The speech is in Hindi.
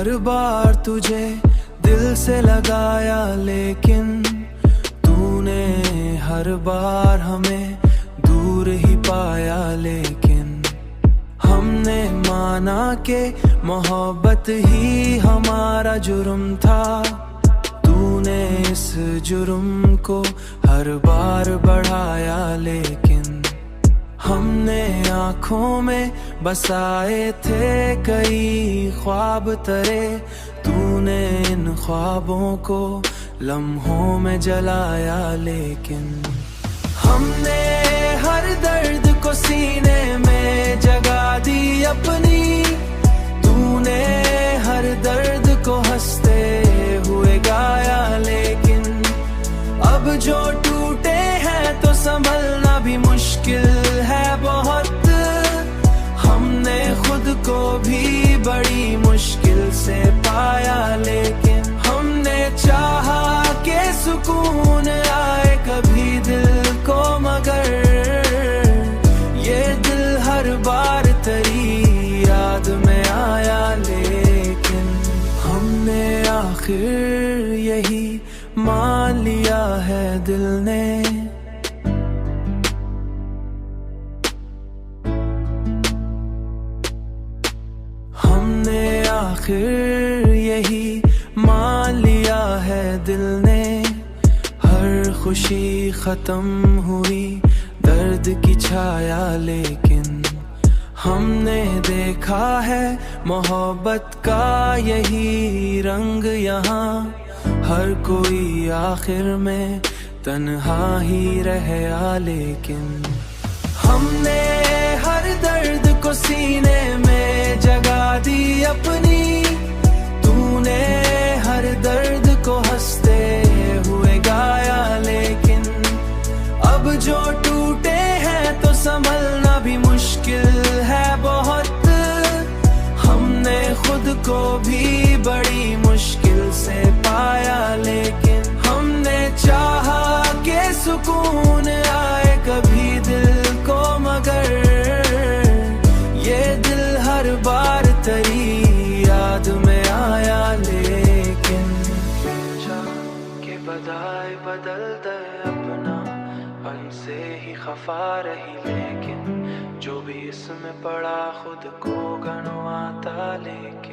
हर बार तुझे दिल से लगाया, लेकिन तूने हर बार हमें दूर ही पाया। लेकिन हमने माना कि मोहब्बत ही हमारा जुर्म था। तूने इस जुर्म को हर बार बढ़ाया, लेकिन हमने आँखों में बसाए थे कई ख्वाब तेरे। तूने इन ख्वाबों को लम्हों में जलाया, लेकिन हमने हर दर्द को सीने में जगा दी अपनी। तूने हर दर्द को हंसते हुए गाया, लेकिन अब जो टूटे हैं तो संभलना भी मुश्किल है बहुत। हमने खुद को भी बड़ी मुश्किल से पाया, लेकिन हमने चाहा कि सुकून आए कभी दिल को, मगर ये दिल हर बार तेरी याद में आया। लेकिन हमने आखिर यही मान लिया है दिल ने, हमने आखिर यही मान लिया है दिल ने। हर खुशी खत्म हुई दर्द की छाया, लेकिन हमने देखा है मोहब्बत का यही रंग यहाँ। हर कोई आखिर में तन्हा ही रह गया, लेकिन हमने हर दर्द को सीने में जगा दी अपनी। तूने हर दर्द को हंसते हुए गाया, लेकिन अब जो टूटे हैं तो संभलना भी मुश्किल है बहुत। हमने खुद को भी बड़ी मुश्किल से पाया, लेकिन हमने चाहा कि सुकून आए कभी दिल को, मगर ये दिल हर बार तेरी याद में आया। लेकिन सोचा कि बदाए बदल दे अपना, हमसे ही खफा रही, लेकिन जो भी इसमें पड़ा खुद को गनवाता। लेकिन